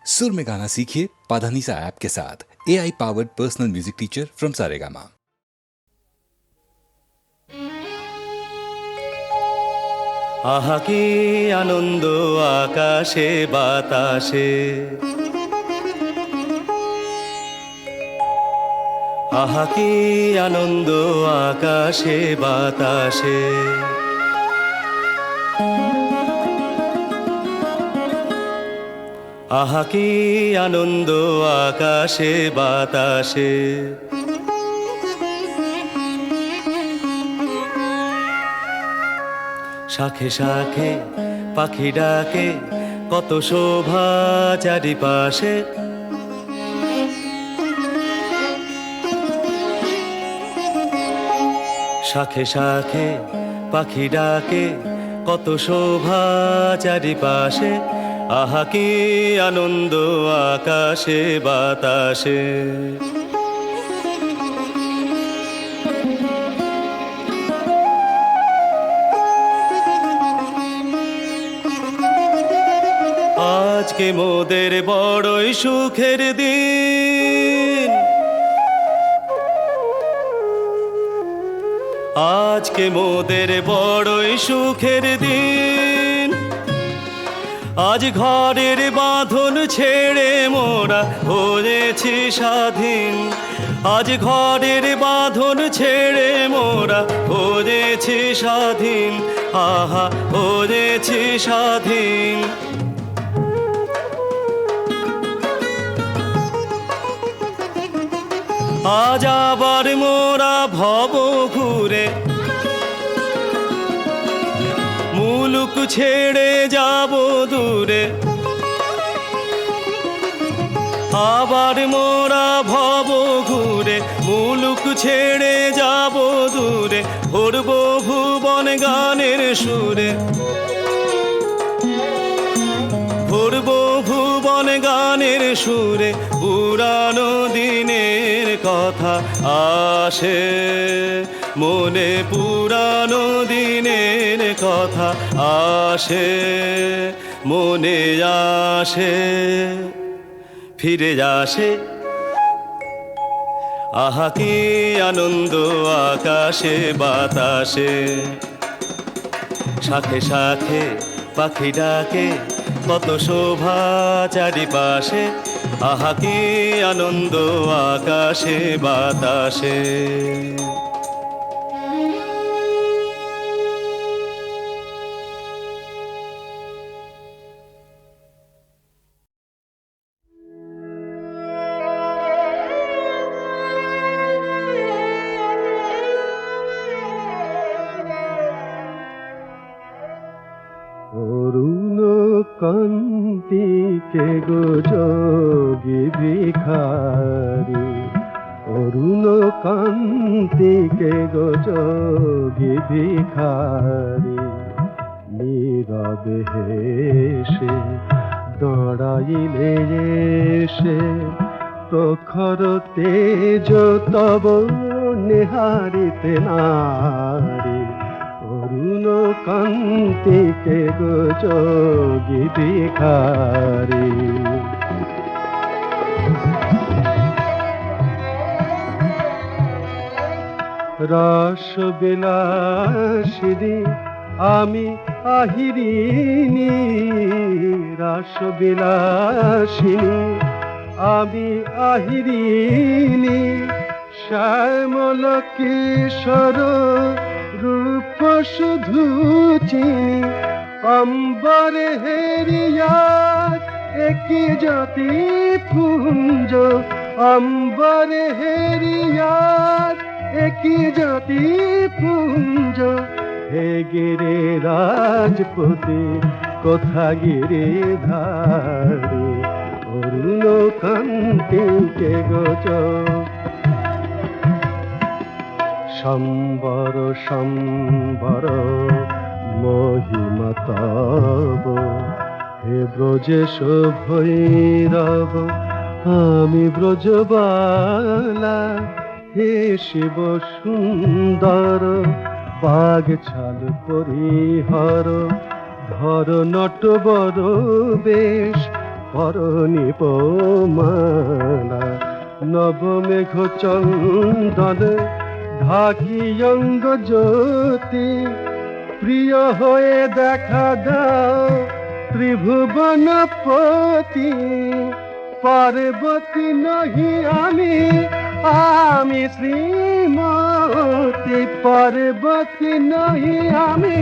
सुर में गाना सीखिए पाधानीसा ऐप के साथ। AI powered personal music teacher from Saregama. आहा की आनंद आकाशे बाताशे, आहा की आनंद आकाशे बाताशे, आहा की आनंद आकाशे बाताशे। শাখে শাখে পাখি ডাকে, কত শোভা চারিপাশে। শাখে শাখে পাখি ডাকে, কত শোভা চারিপাশে। আহা কি আনন্দ আকাশে বাতাসে। আজকে মোদের বড়ই সুখের দিন, আজকে মোদের বড়ই সুখের দিন। আজ ঘরের বাঁধন ছেড়ে মোরা হয়েছি স্বাধীন, আজ ঘরের বাঁধন ছেড়ে মোরা হয়েছি স্বাধীন। আহা হয়েছি স্বাধীন। আজ আবার মোরা ভব ঘুরে মুলুক ছেড়ে যাব দূরে। আবার মোরা ভব ঘুরে মুলুক ছেড়ে যাব দূরে। ভরব ভুবন গানের সুরে, ভরব ভুবন গানের সুরে। পুরানো দিনের কথা আসে মনে, পুরানো দিনের কথা আসে মনে, আসে ফিরে আসে। আহা কি আনন্দ আকাশে বাতাসে। শাখে শাখে পাখি ডাকে, কত শোভা চারিপাশে। আহা কি আনন্দ আকাশে বাতাসে। অরুণ কান্তিকে গো যোগী ভিখারি, অরুণ কান্তিকে গো যোগী ভিখারি। নীরবে হেসে দড়াইলে এসে, প্রখর তেজ তব নেহারিতে নারী। অরুণ কান্তিকে গো যোগী ভিখারি। রস বিলাসিনী আমি আহিরিনী, রস বিলাসিনী আমি আহিরিনী। শ্যামল কিশোর রূপ শুধু চিনি, অম্বরে হেরিয়া একই জ্যোতি পুঞ্জ। অম্বরে হেরিয়া একই জ্যোতি পুঞ্জ। হে গিরে রাজপতি কোথা গিরে ধারে। অরুণ কান্তিকে গোচ সম্বর সম্বর মহিমা তব। হে ব্রজেশ ভৈরব আমি ব্রজবালা। হে শিব সুন্দর বাগ ছাল পরিহর। ধর নট বড় বেশ পরনি পোমালা নবমেঘ চন্দনে ঢাকি অঙ্গ জ্যোতি প্রিয় হয়ে দেখা দাও ত্রিভুবনপতি পার্বতী নহি আমি শ্রীমতী পার্বতী নহি আমি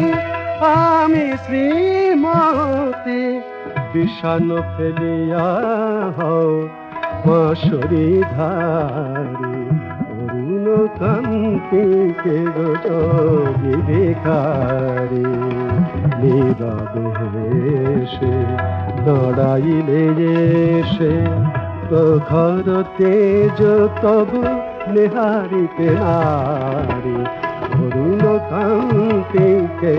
শ্রীমতী বিষাণ ফেলিয়া হও বাঁশরি ধারি অরুণ কান্তিকে যোগী ভিখারি নীরবে হেসে দাঁড়াইলে এসে প্রখর তেজ তব নেহারিতে নারী অরুণ কান্তিকে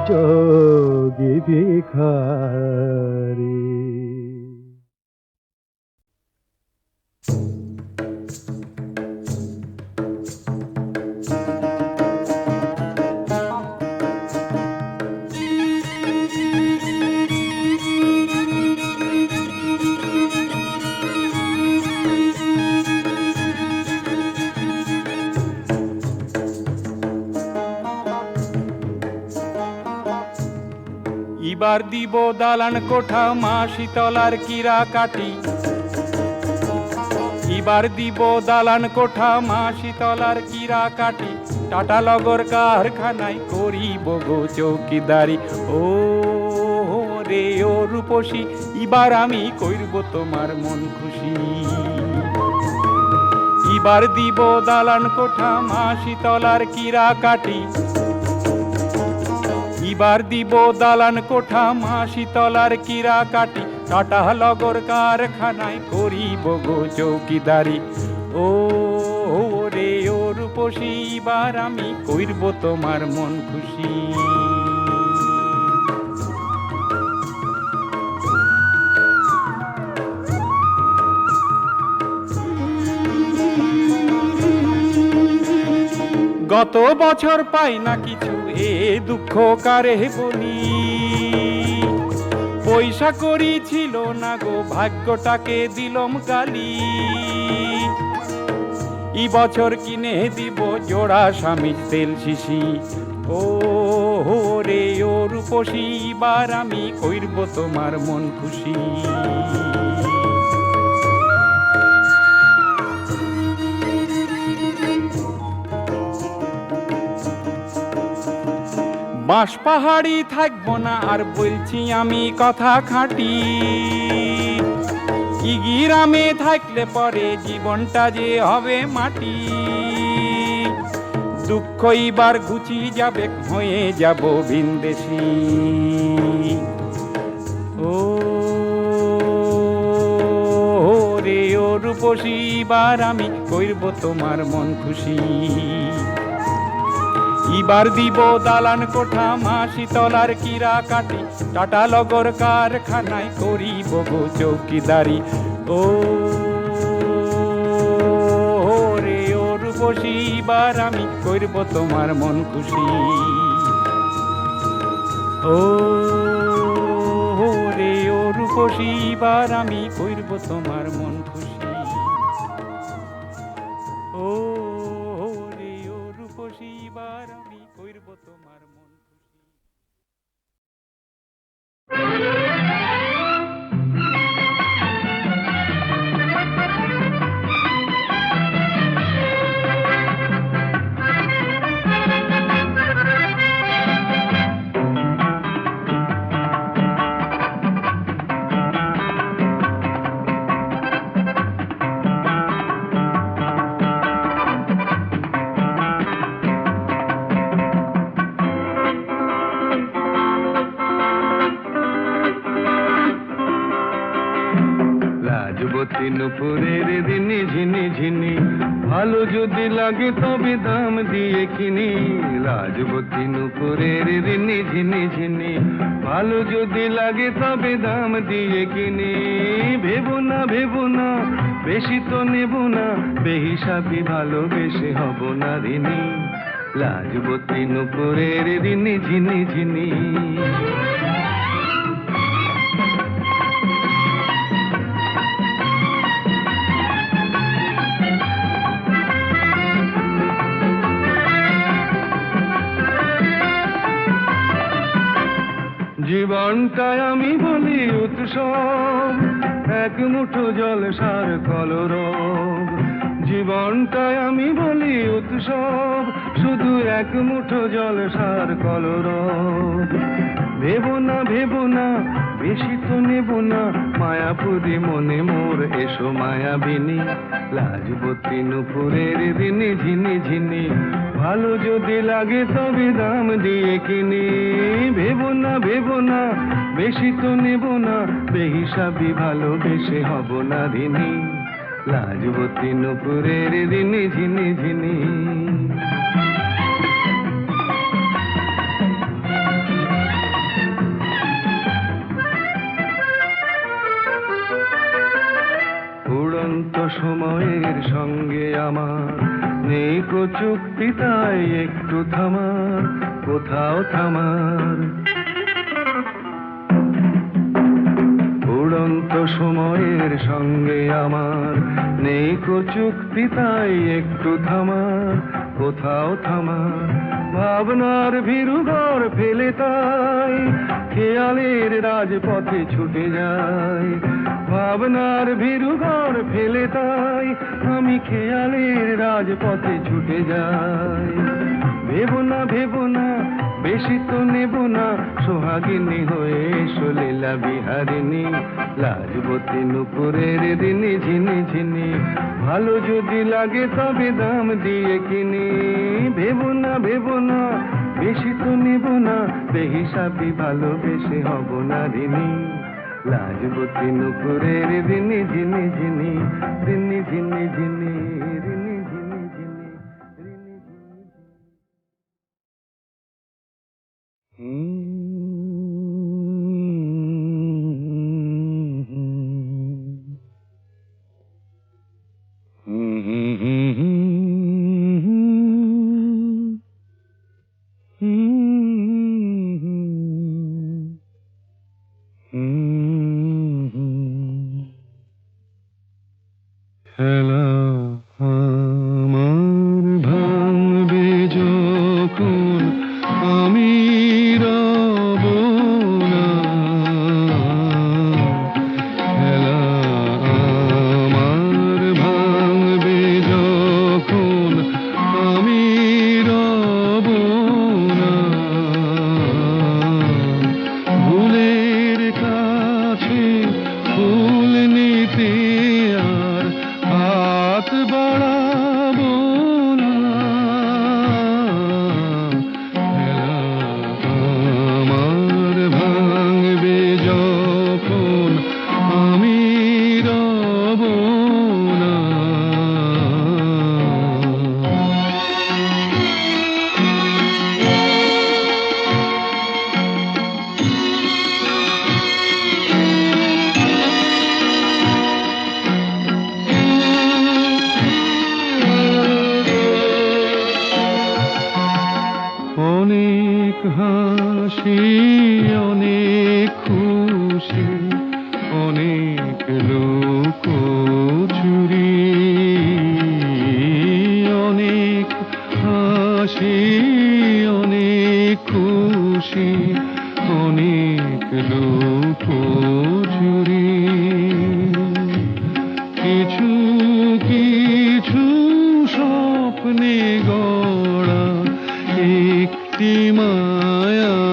যোগী ভিখারি। এবার দিব দালান কোঠা মা শীতলার কিরা কাটি এবার দিব দালান কোঠা মা শীতলার কিরা কাটি টাটা লগর কারখানায় করিব গো চৌকিদারি ও রে ও রূপসী এবার আমি কইরব তোমার মন খুশি এবার দিব দালান কোঠা মা শীতলার কিরা কাটি এবার দিব দালান কোঠা মা শীতলার কিরা কাটি টাটা লগর কারখানায় করিব গো চৌকিদারি ও রে ও রূপসী এবার আমি কইরব তোমার মন খুশি গত বছর পাই না কিছু এ দুঃখ কারে বলি পয়সা করি ছিল না গো ভাগ্যটাকে দিলম গালি এই বছর কিনে দিব জোড়া স্বামীর তেল শিশি ও রে ও রূপসী এবার আমি কইরব তোমার মন খুশি বাঁশ পাহাড়ি থাকবো না আর বলছি আমি কথা খাঁটি কি গ্রামে থাকলে পরে জীবনটা যে হবে মাটি দুঃখ এবার ঘুচি যাবে হয়ে যাব ভিনদেশি ও রে ও রূপসী এবার আমি কইরব তোমার মন খুশি এবার দিব দালান কোঠা মা শীতলার কিরা কাটি টাটা লগর কারখানায় করিব গো চৌকিদারি ও রে ও রূপসী এবার আমি কইরব তোমার মন খুশি ও রে ও রূপসী এবার আমি কইরব তোমার মন খুশি ও রে ও রূপসী এবার আমি কইরব তোমার মন খুশি রাজবতী নুপুরের দিনে ঝিনি ঝিনি ভালো যদি লাগে তবে দাম দিয়ে কিনি রাজবতী নুপুরের দিনে ঝিনি ঝিনি ভালো যদি লাগে তবে দাম দিয়ে কিনি ভেবো না বেশি তো নেব না বেহিসাবি ভালোবেসে হব না ঋণী রাজবতী নুপুরের দিনে ঝিনি ঝিনি জীবনটাই আমি বলি উৎসব, এক মুঠো জলসার কলরব। জীবনটাই আমি বলি উৎসব, শুধু এক মুঠো জলসার কলরব। ভেবো না বেশি তো নেব না, মায়াপুরী মনে মোর এসো মায়াবিনী। লাজবতী নুপুরের দিনে ঝিনি ঝিনি, ভালো যদি লাগে তবে দাম দিয়ে কিনি। ভেবো না বেশি তো নেব না, বেহিসাবি ভালোবেসে হব না ঋণী। লাজবতী নুপুরের দিনে ঝিনি ঝিনি। উড়ন্ত সময়ের সঙ্গে আমার নেই কো চুক্তি, তাই একটু থামার, কোথাও থামার। উড়ন্ত সময়ের সঙ্গে আমার নেই কো চুক্তি, তাই একটু থামার, কোথাও থামার। ভাবনার ভীরু ঘর ফেলে তাই খেয়ালের রাজপথে ছুটে যায়। ভাবনার ভীরু ঘর ফেলে তাই আমি খেয়ালের রাজপথে ছুটে যাই। ভেবো না বেশি তো নেব না, সোহাগিনী হয়ে এসো লীলা বিহারিণী। লাজবতী নুপুরের দিনে ঝিনি ঝিনি, ভালো যদি লাগে তবে দাম দিয়ে কিনি। ভেবো না বেশি তো নেব না, বেহিসাবি ভালোবেসে হব না ঋণী। লাজবতী নুপুরের দিনে ঝিনি ঝিনি, দিনে ঝিনি ঝিনি, ঋণী ঝিনি ঝিনি, ঋণী ঝিনি খেলা আমার ভাঙবে যখন আমি রব না। খেলা আমার ভাঙবে যখন আমি রব না। ভুলের কাছে ফুল নিতে আর হাত বাড়াবো না। খেলা আমার ভাঙবে যখন আমি রব না। অনেক হাসি অনেক খুশি, অনেক লোক চুরি। অনেক হাসি অনেক খুশি, অনেক লোক চুরি। কিছু কিছু স্বপ্নে গড়া একটি মায়াপুরী।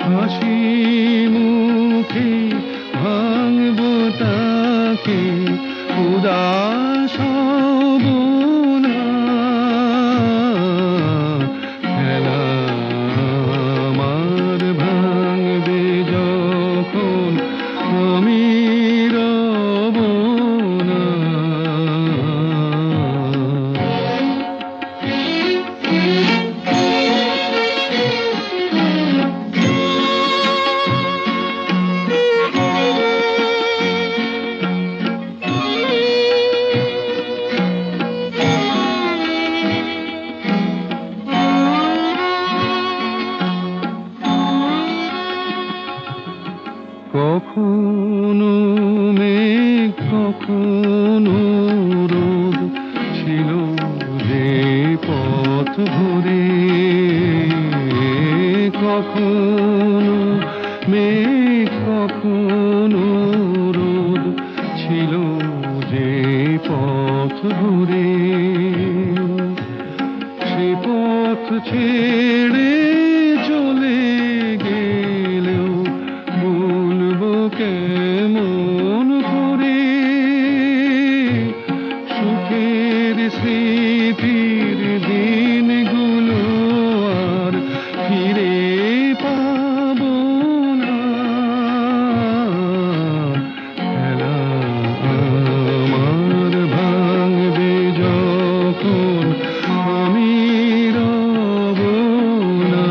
হাসি মুখে ভাঙব তাকে, উদাস হব না। খেলা আমার ভাঙবে যখন আমি রব না। কখনো মেঘ কখনো রোদ ছিল যে পথ ভরে। কখনো রোদ ছিল যে পথ ঘুরে, সে পথ ছেড়ে চলে গেলেও বলবো কেমন করে, সুখের স্মৃতির দিনগুলো আর ফিরে পাবো না। খেলা আমার ভাঙবে যখন আমি রব না,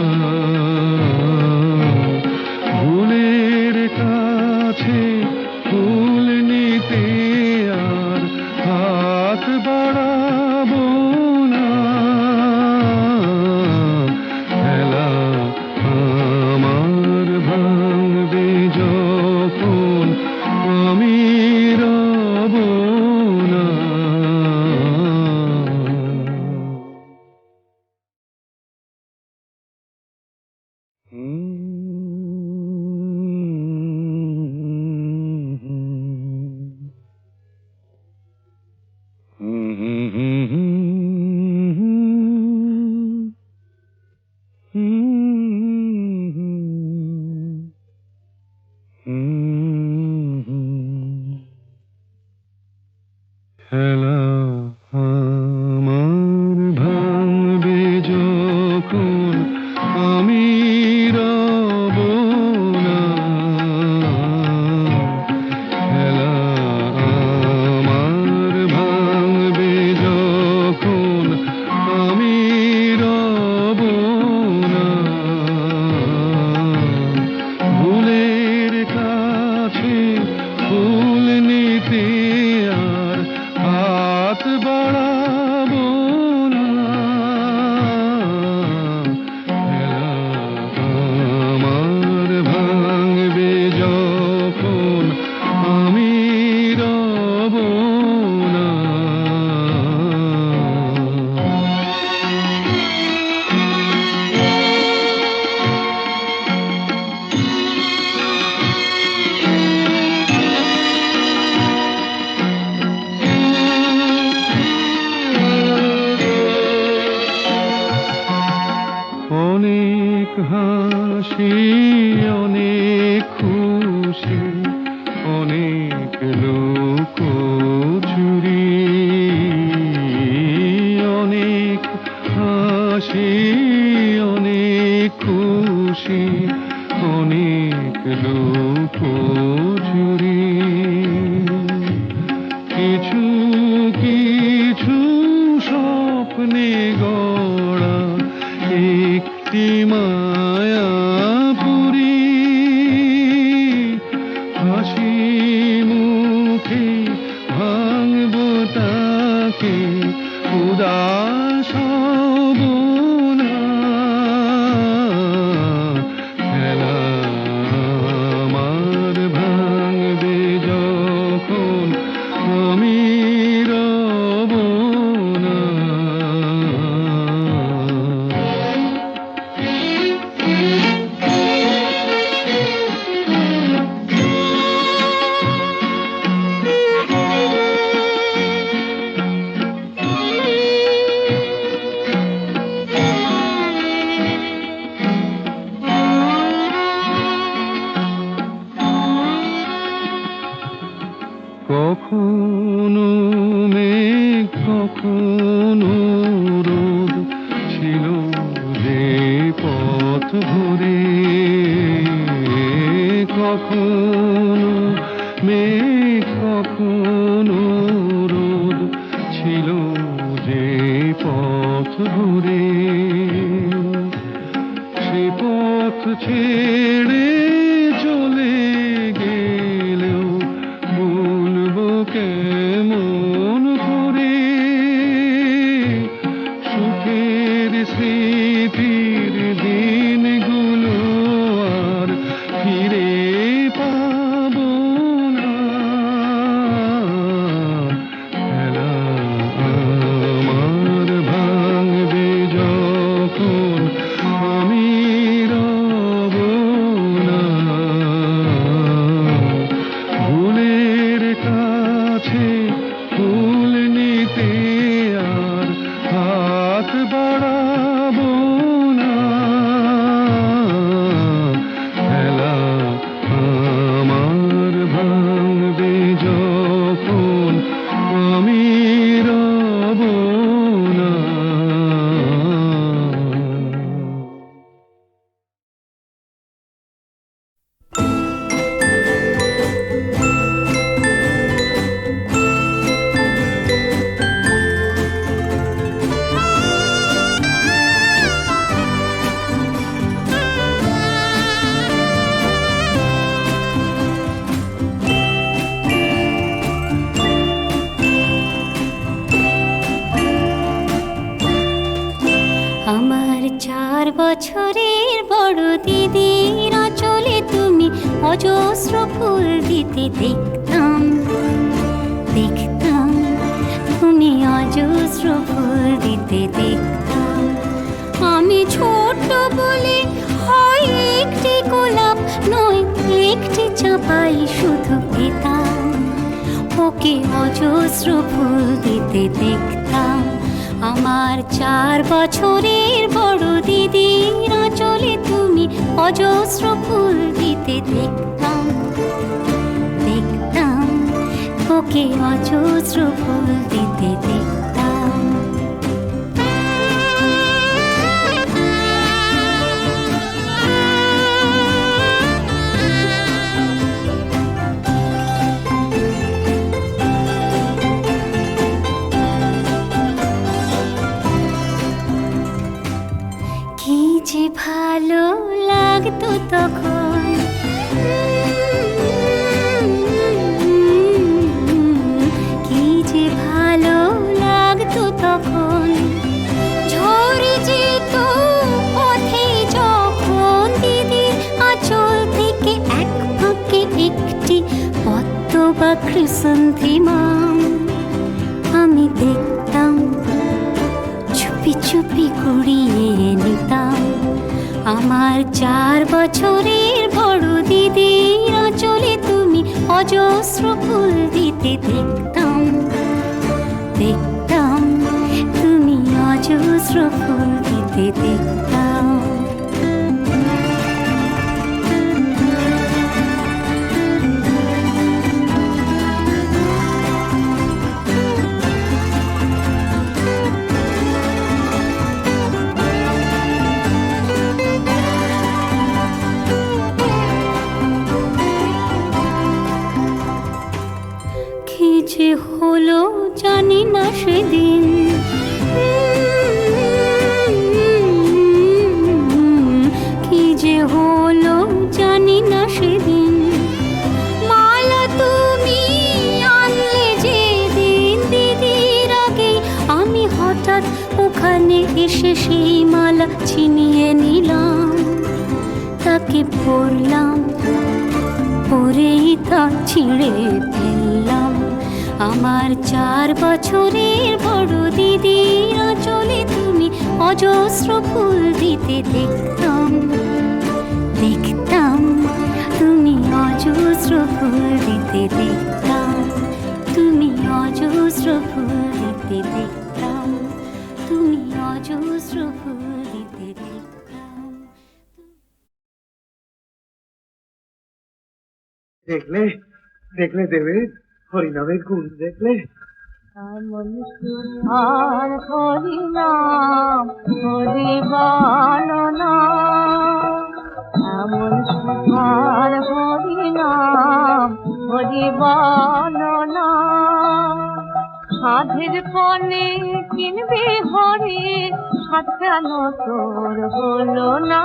ফুলের কাছে ফুল নিতে আর হাত বাড়াবো না। খেলা আমার ভাঙবে যখন আমি রব না। খেলা আমার ভাঙবে যখন আমি রব না। খেলা আমার ভাঙবে যখন আমি রব না, ফুলের কাছে ফুল নিতে আর হাত বাড়াবো না। খেলা আমার ভাঙবে যখন আমি রব না। অনেক হাসি অনেক খুশি অনেক লোক চুরি, অনেক হাসি অনেক খুশি অনেক লোক চুরি, কিছু কিছু স্বপ্নে গড়া একটি মায়াপুরী, হাসি মুখে ভাঙব তাকে উদাস হব না। খেলা আমার ভাঙবে যখন আমি রব না। কখনো মেঘ কখনো রোদ ছিল যে পথ ঘুরে, কখনো মেঘ কখনো রোদ ছিল যে পথ ঘুরে, সে পথ ছেড়ে চলে গেলেও বলবো কেমন করে, সুখের স্মৃতির দিনগুলো আর ফিরে পাবো না। খেলা আমার ভাঙবে যখন আমি রব অজস্র ফুল দিতে দেখতাম, দেখতাম তুমি অজস্র ফুল দিতে দেখতাম। আমি ছোট বলে হয় একটি গোলাপ নয় একটি চাপাই শুধু পেতাম, ওকে অজস্র ফুল দিতে দেখতাম। আমার 4 বছরের বড় দিদির আঁচলে তুমি অজস্র ফুল দিতে দেখতাম, দেখতাম ওকে অজস্র ফুল দিতে দেখতাম। কি যে ভালো লাগতো তখন, কি যে ভালো লাগতো তখন। ঝরে যেত পথে যখন দিদির আঁচল থেকে এক ফাঁকে একটি পদ্ম বা ক্রিসেন্থেমাম আমি দেখতাম, চুপি চুপি কুড়িয়ে নিতাম। আমার 4 বছরের বড় দিদির আঁচলে তুমি অজস্র ফুল দিতে দেখতাম, দেখতাম তুমি অজস্র ফুল দিতে দেখতাম। কি যে হলো জানি না সেদিন, কি যে হলো জানি না সেদিন। মালা তুমি আনলে যেদিন দিদির আগে আমি হঠাৎ ওখানে এসে সেই মালা ছিনিয়ে নিলাম, তাকে পরলাম, পরেই তা ছিঁড়ে ফেললাম। আমার 4 বছরের বড় দিদির আঁচলে তুমি অজস্র ফুল দিতে দেখতাম, দেখতাম তুমি অজস্র ফুল দিতে দেখতাম, তুমি অজস্র ফুল দিতে দেখতাম, তুমি অজস্র ফুল দিতে দেখতাম। দেখলে দেখলে দেবে হরিনামের গুণ দেখলে। এমন সুধার হরিনাম হরি বলনা, এমন সুধার হরিনাম হরি বলনা। সাধের পনে কিনবি হরি সাধ কেন তোর হলো না,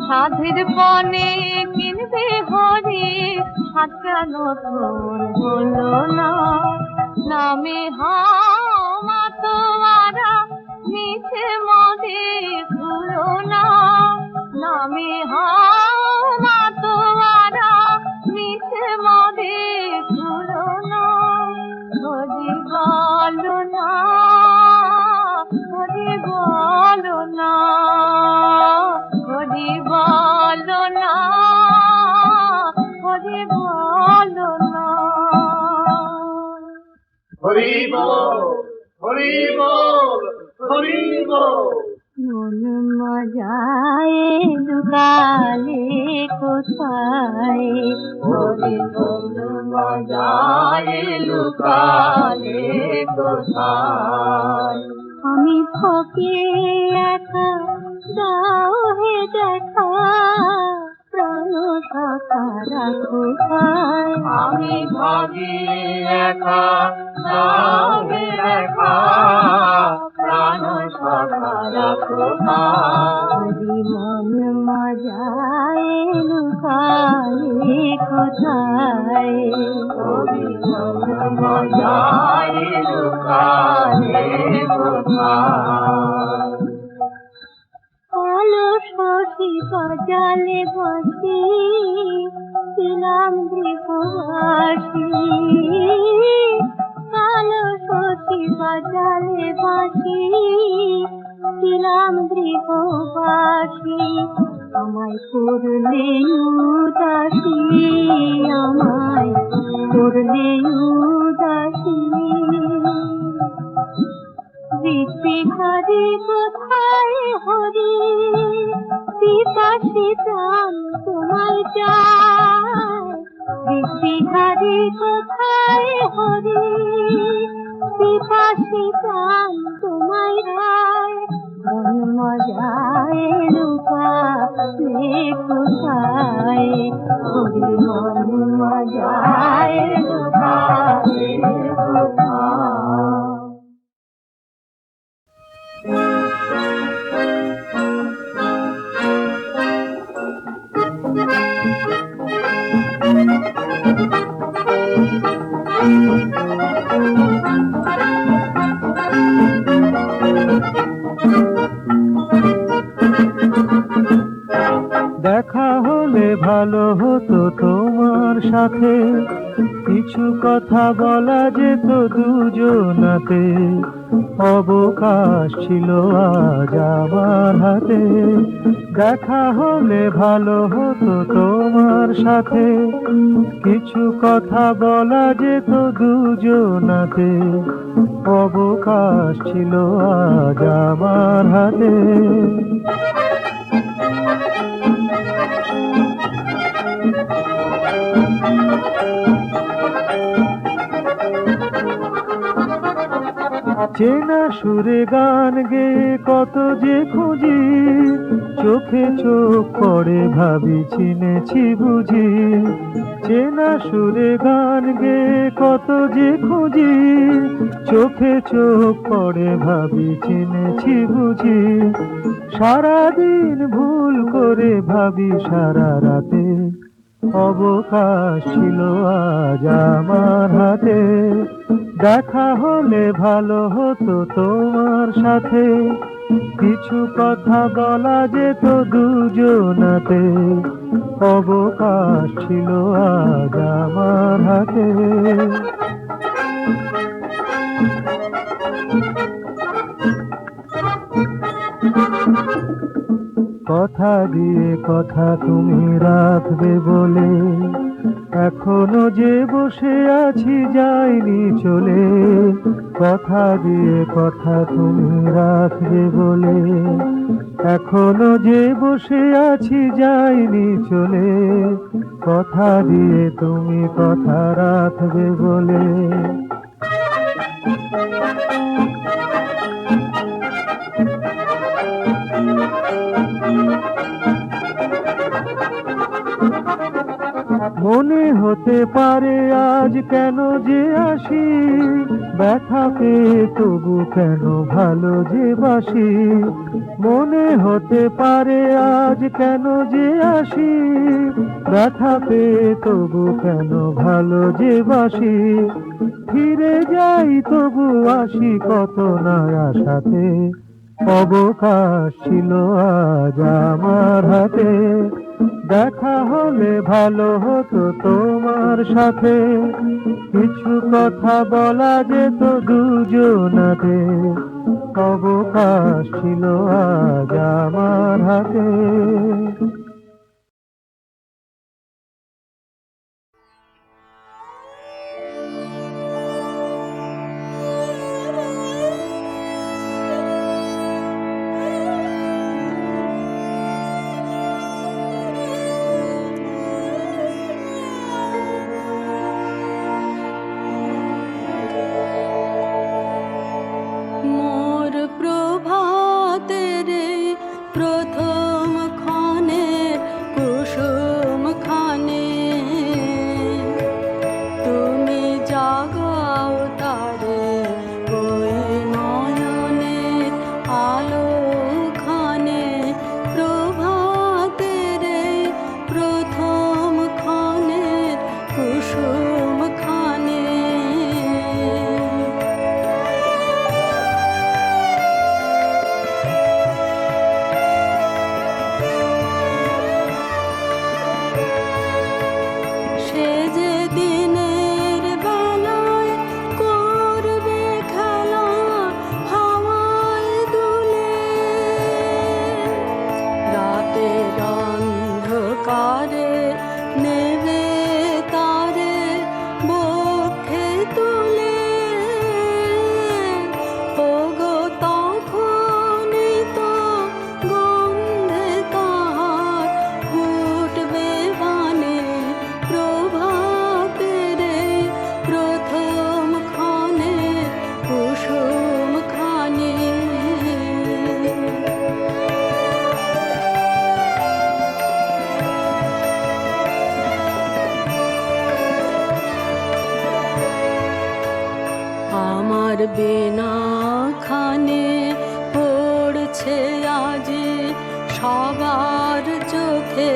সাধের পনে কিনবি হরি সাধ কেন তোর হলো না। নামে হামা তোয়ারা মিছে মদে ভুলো না, নামে হামা তোয়ারা মিছে মদে ভুলো না। হরি বলো না, হরি বলো না, হরি বলো না, হরি বলো না। হরি বল হরি বল হরি বল। মন মজায় লুকালে কোথায়, হরি মন মজায় লুকালে কোথায়। আমি ফকে একা দাও হে দেখা, প্রাণ শাখা রাখো ভাই। আমি ভাগি একা নামে একা প্রাণ শাখা রাখো হরি মন মজায় লুকালে কোথায়, হরি মন মজায় লুকালে কোথায়। কালো শশী বাজালে বাঁশি ছিলাম গৃহবাসী, কালো সখী বাজালে বাঁশি, ছিলাম গৃহবাসী। আমায় করলে উদাসী, আমায় করলে উদাসী। বিহারী কোথায় হরি, পিপাসী প্রাণ তোমায় চায়। বিহারী কোথায় হরি, পিপাসী প্রাণ তোমায় রায়। মন মজায় লুকালে কোথায়, হরি মন মজায় লুকালে কোথায়। দেখা হলে ভালো হতো তোমার সাথে, কিছু কথা বলা যেত দুজনাতে। অবকাশ ছিল আজ আমার হাতে, দেখা হলে ভালো হতো তোমার সাথে, কিছু কথা বলা যেত দুজনাতে। অবকাশ ছিল আজ আমার হাতে। চেনা সুরে গান গেয়ে কত যে খুঁজি, চোখে চোখ পড়ে ভাবি চিনেছি বুঝি। চেনা সুরে গান গেয়ে কত যে খুঁজি, চোখে চোখ পড়ে ভাবি চিনেছি বুঝি। সারাদিন ভুল করে ভাবি সারা রাতে, অবকাশ ছিল আজ আমার হাতে। দেখা হলে ভালো হতো তোমার সাথে, কিছু কথা বলা যেত দুজনাতে। অবকাশ ছিল আজ আমার হাতে। কথা দিয়ে কথা তুমি রাখবে বলে, এখনো যে বসে আছি যাইনি চলে। কথা দিয়ে কথা তুমি রাখবে বলে, এখনো যে বসে আছি যাইনি চলে। কথা দিয়ে তুমি কথা রাখবে বলে। মনে হতে পারে আজ কেন যে আসি, ব্যথা পেয়ে তবু কেন ভালো যে বাসি। মনে হতে পারে আজ কেন যে আসি, ব্যথা পেয়ে তবু কেন ভালো যে বাসি। ফিরে যাই তবু আসি কত না আশাতে, অবকাশ ছিল আজ আমার হাতে। দেখা হলে ভালো হতো তোমার সাথে, কিছু কথা বলা যেত দুজনাতে। অবকাশ ছিল আজ আমার হাতে। মোর প্রভাতের প্রথম ক্ষণের কুসুম খানে, তুমি জাগাও তারে ওই নয়নের আলো খানে। প্রভাতের প্রথম ক্ষণের কুসুম খানে। তার বিনা খানে পড়ছে আজ সবার চোখে।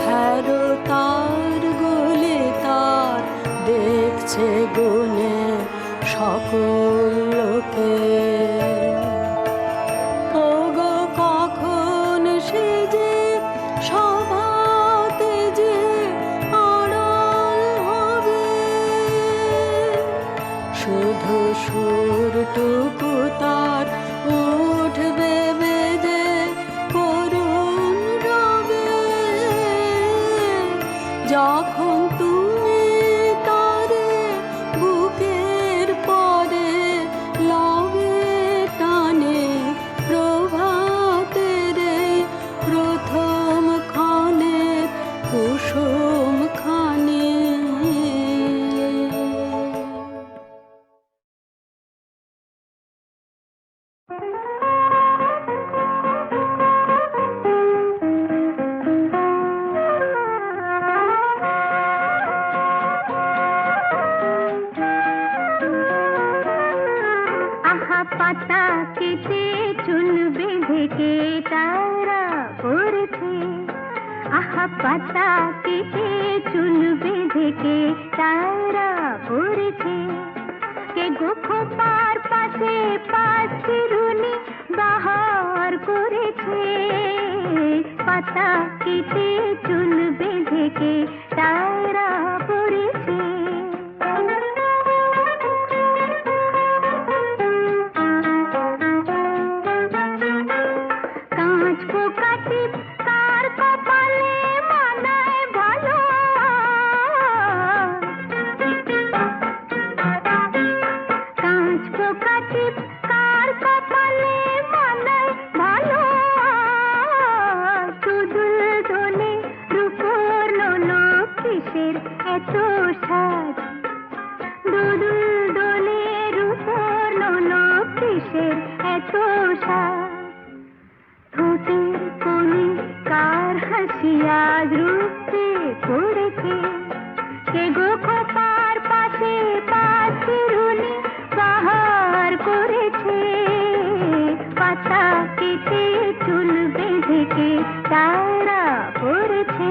হ্যারো তার গলি তার দেখছে গুনে সকল লোকে। ওগো কখন সে যে সভাতে যে আড়াল হবে, শুধু সুরটুকু তার উঠবে বেজে করুণ রবে। যখন তুমি তারে বুকের পরে লবে টানে, প্রভাতের প্রথম ক্ষণের কুসুম খানে। আহা পাতা কেটে চুল বেঁধে কে তারা পড়েছে। আহা পাতা কেটে চুল বেঁধে কে তারা পড়েছে। কে গোখোপার পাশে পাশ চিরুনি বাহার করেছে। পাতা কেটে চুল বেঁধে কে তারা পড়েছে। কাঁচ পোকা টিপ কার কপালে মানায় ভালো। কাঁচ পোকা টিপ কার কপালে মানায় ভালো। সুদুল দোলে রূপোর লোলো কিসের এত সাজ। দুদুল দোলে রূপোর লোলো কিসের এত সাজ। ঠোঁটের কোণে কার হাসি আজ রূপে পড়েছে। কে গোখোপার পাশে পাশ চিরুনি বাহার করেছে। পাতা কেটে চুল বেঁধে কে তারা পড়েছে।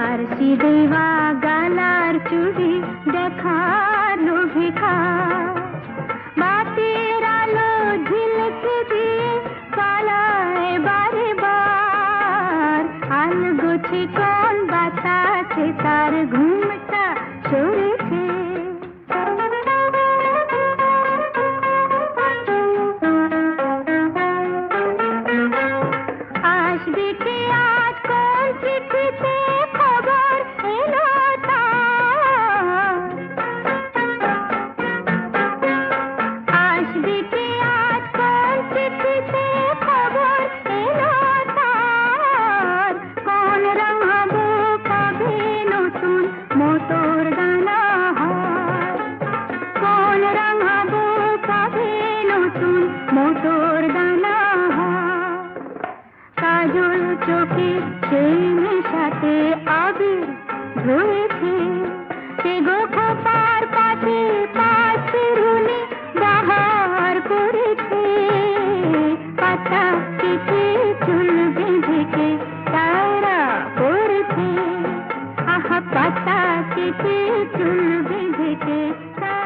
আর সিদেবা গালার চুড়ি দেখালো ভিখা। বাতির আলো ঝিলকে দিয়ে পালায় বারে বার। আলগোছে কোন বাতাসে তার ঘুমটা সরেছে। আসবে কে আজ কোন চিঠিতে খবর এলো তার। আসবে কে আজ কোন চিঠিতে খবর এলো তার। কোন রাঙাবো পাবে নতুন মোটর দানা হার। কোন রাঙাবো পাবে নতুন মোটর দানা হার। কাজল চোখে সেই নেশাতে আবির ধরেছে। সে গোখোপার পাশে পাশ চিরুনি বাহার করেছে। পাতা কেটে চুল বেঁধে কে তারা পড়েছে। আহা পাতা কেটে চুল বেঁধে কে তারা